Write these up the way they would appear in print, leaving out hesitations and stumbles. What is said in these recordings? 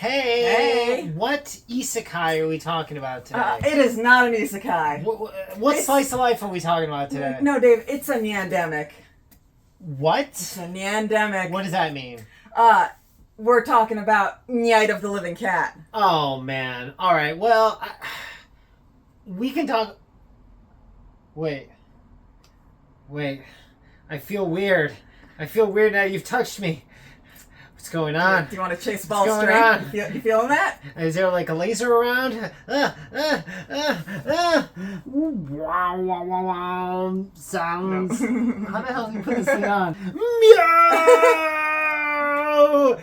Hey! Hey! What isekai are we talking about today? It is not an isekai. What slice of life are we talking about today? No, Dave, it's a nyandemic. What? It's a nyandemic. What does that mean? We're talking about Nyaight of the Living Cat. Oh, man. Alright, well, we can talk... Wait. I feel weird. I feel weird now you've touched me. What's going on? Do you want to chase ball What's string? going on? You feeling that? Is there like a laser around? Wow. Sounds. No. How the hell do you put this thing on? Meow!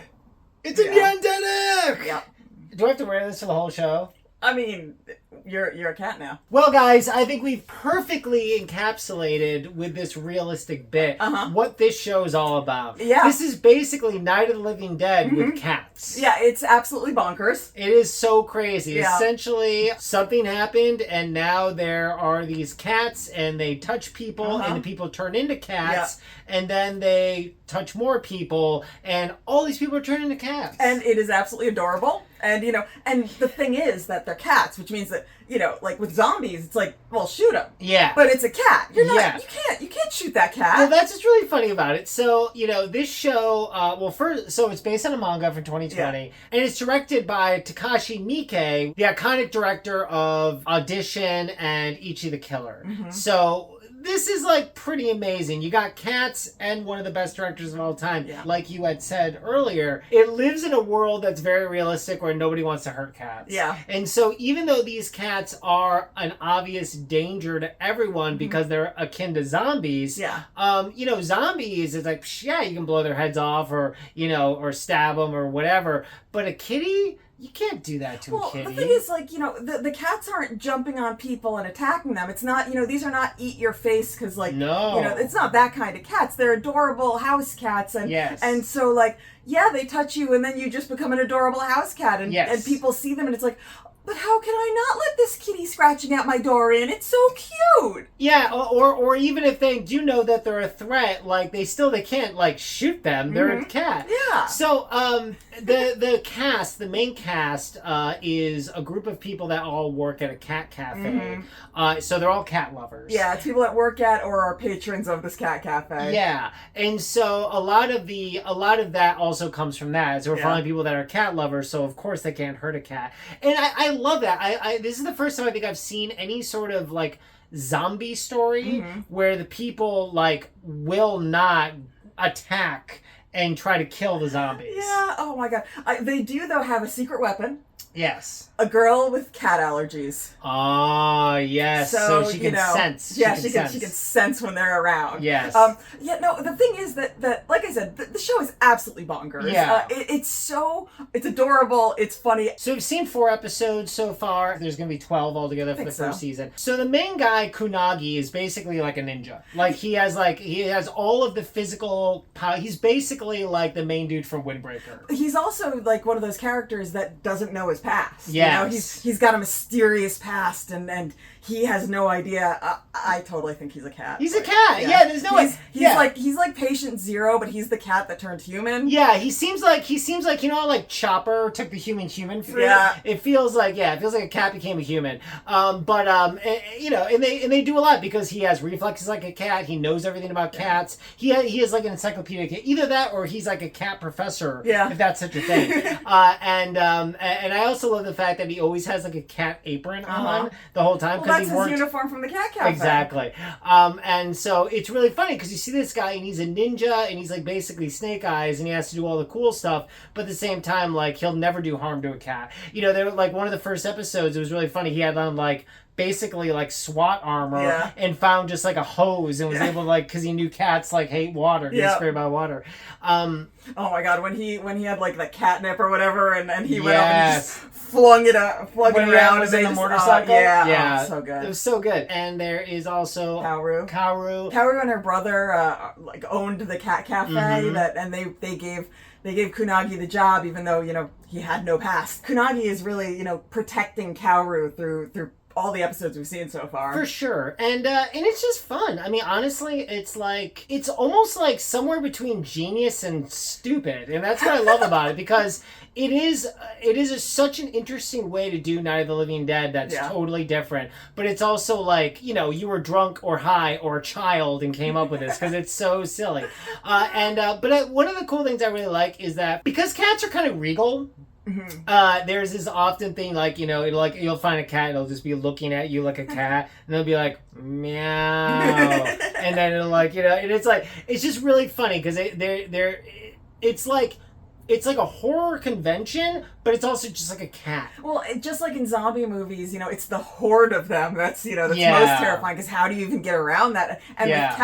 It's a nyandemic! Yeah. Do I have to wear this for the whole show? I mean, you're a cat now. Well, guys, I think we've perfectly encapsulated with this realistic bit what this show is all about. Yeah. This is basically Night of the Living Dead with cats. Yeah, it's absolutely bonkers. It is so crazy. Yeah. Essentially, something happened, and now there are these cats, and they touch people, and the people turn into cats, and then they touch more people, and all these people are turned into cats. And it is absolutely adorable. And, and the thing is that they're cats, which means that, like with zombies, it's like, well, shoot them. Yeah. But it's a cat. You're not, Yeah. you can't shoot that cat. Well, that's what's really funny about it. So, this show, so it's based on a manga from 2020, and it's directed by Takashi Miike, the iconic director of Audition and Ichi the Killer. So, this is like pretty amazing. You got cats and one of the best directors of all time. Yeah. Like you had said earlier, it lives in a world that's very realistic where nobody wants to hurt cats. Yeah. And so even though these cats are an obvious danger to everyone because they're akin to zombies, zombies is like, yeah, you can blow their heads off or stab them or whatever. But a kitty... You can't do that to a kitty. Well, the thing is, the cats aren't jumping on people and attacking them. It's not, these are not eat your face because, it's not that kind of cats. They're adorable house cats. And so, they touch you and then you just become an adorable house cat. And people see them and it's like, but how can I not let this kitty scratching at my door in? It's so cute. Yeah, or even if they do know that they're a threat, they can't shoot them. They're a cat. Yeah. So the main cast is a group of people that all work at a cat cafe. So they're all cat lovers. Yeah, it's people that work at or are patrons of this cat cafe. Yeah, and so a lot of that also comes from that. So we're finding people that are cat lovers. So of course they can't hurt a cat, and I love that. I this is the first time I think I've seen any sort of zombie story where the people will not attack and try to kill the zombies. Yeah. Oh my god. They do though have a secret weapon. Yes. A girl with cat allergies. Ah, yes. So she can sense. Yeah, she can sense when they're around. Yes. The thing is that like I said, the show is absolutely bonkers. Yeah. It's adorable. It's funny. So we've seen 4 episodes so far. There's going to be 12 altogether for the first season. So the main guy, Kunagi, is basically like a ninja. He has all of the physical power. He's basically like the main dude from Windbreaker. He's also one of those characters that doesn't know his past. Yes. He's got a mysterious past and he has no idea. I totally think he's a cat. He's a cat. Yeah, there's no way. He's like Patient Zero, but he's the cat that turned human. Yeah, he seems like how Chopper took the human fruit. Yeah. It feels like a cat became a human. And they do a lot because he has reflexes like a cat. He knows everything about cats. He is like an encyclopedia cat. Either that or he's like a cat professor. Yeah. If that's such a thing. And I also love the fact that he always has a cat apron on the whole time. Well, that's his uniform from the cat cafe. Exactly. And so it's really funny because you see this guy and he's a ninja and he's basically Snake Eyes and he has to do all the cool stuff, but at the same time he'll never do harm to a cat. They were one of the first episodes, it was really funny. He had on basically SWAT armor and found just a hose and was able to because he knew cats hate water, get sprayed by water. Oh my god, when he had the catnip or whatever and he went up and just flung it around in the motorcycle. Oh, so good. It was so good. And there is also Kaoru and her brother owned the cat cafe and they gave Kunagi the job even though he had no past. Kunagi is really protecting Kaoru through all the episodes we've seen so far. For sure. And it's just fun. I mean, honestly, it's almost like somewhere between genius and stupid. And that's what I love about it, because it is such an interesting way to do Night of the Living Dead that's totally different. But it's also like, you were drunk or high or a child and came up with this, because it's so silly. But one of the cool things I really like is that because cats are kind of regal, there's this often thing you'll find a cat, it'll just be looking at you like a cat, and they'll be like meow, and then it'll and it's just really funny because it's like a horror convention, but it's also just like a cat. Well, just like in zombie movies, it's the horde of them that's most terrifying, because how do you even get around that? And with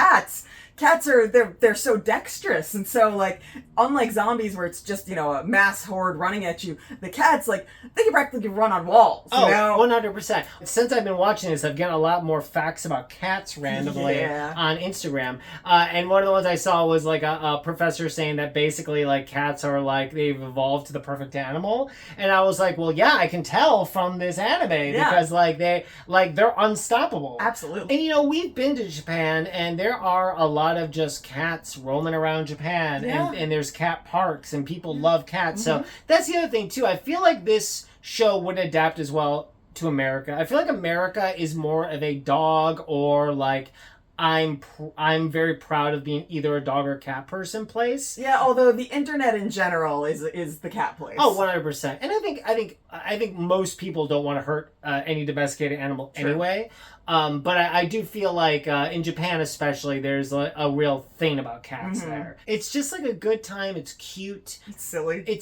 cats are they're so dexterous, and so unlike zombies where it's just a mass horde running at you, the cats they can practically run on walls. 100%. Since I've been watching this, I've gotten a lot more facts about cats randomly on Instagram, and one of the ones I saw was a professor saying that basically cats are they've evolved to the perfect animal, and I was like, well, yeah, I can tell from this anime because they're unstoppable. Absolutely. And we've been to Japan, and there are a lot of just cats roaming around Japan, and there's cat parks, and people love cats. So that's the other thing too. I feel like this show would adapt as well to America. I feel like America is more of a dog or I'm very proud of being either a dog or cat person place. Yeah, although the internet in general is the cat place. 100%. And I think most people don't want to hurt any domesticated animal anyway. But I do feel like in Japan especially, there's a real thing about cats there. It's just a good time. It's cute. It's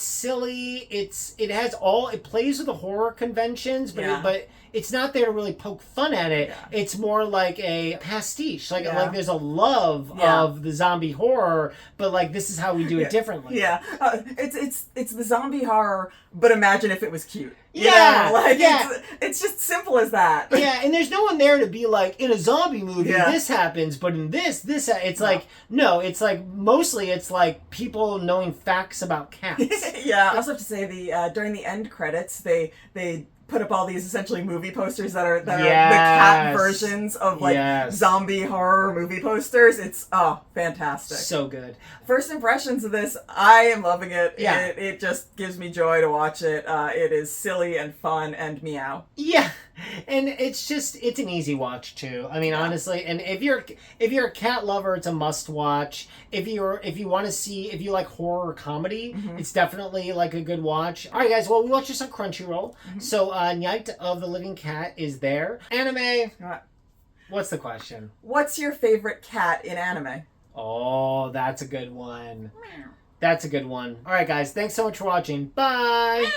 silly. It plays with the horror conventions, but it's not there to really poke fun at it. Yeah. It's more like a pastiche. There's a love of the zombie horror, but this is how we do it differently. Yeah. It's the zombie horror, but imagine if it was cute. It's just simple as that. Yeah, and there's no one there to be in a zombie movie, this happens, but in this, mostly it's people knowing facts about cats. Yeah, I also have to say during the end credits, they put up all these essentially movie posters that are the cat versions of zombie horror movie posters. It's fantastic. So good. First impressions of this, I am loving it. Yeah. It just gives me joy to watch it. It is silly and fun and meow. Yeah. And it's an easy watch too. I mean, honestly, and if you're a cat lover, it's a must watch. If you like horror or comedy, it's definitely a good watch. All right, guys. Well, we watched this on Crunchyroll. So, Nyaight of the Living Cat is there. Anime. What's the question? What's your favorite cat in anime? Oh, that's a good one. That's a good one. All right, guys. Thanks so much for watching. Bye.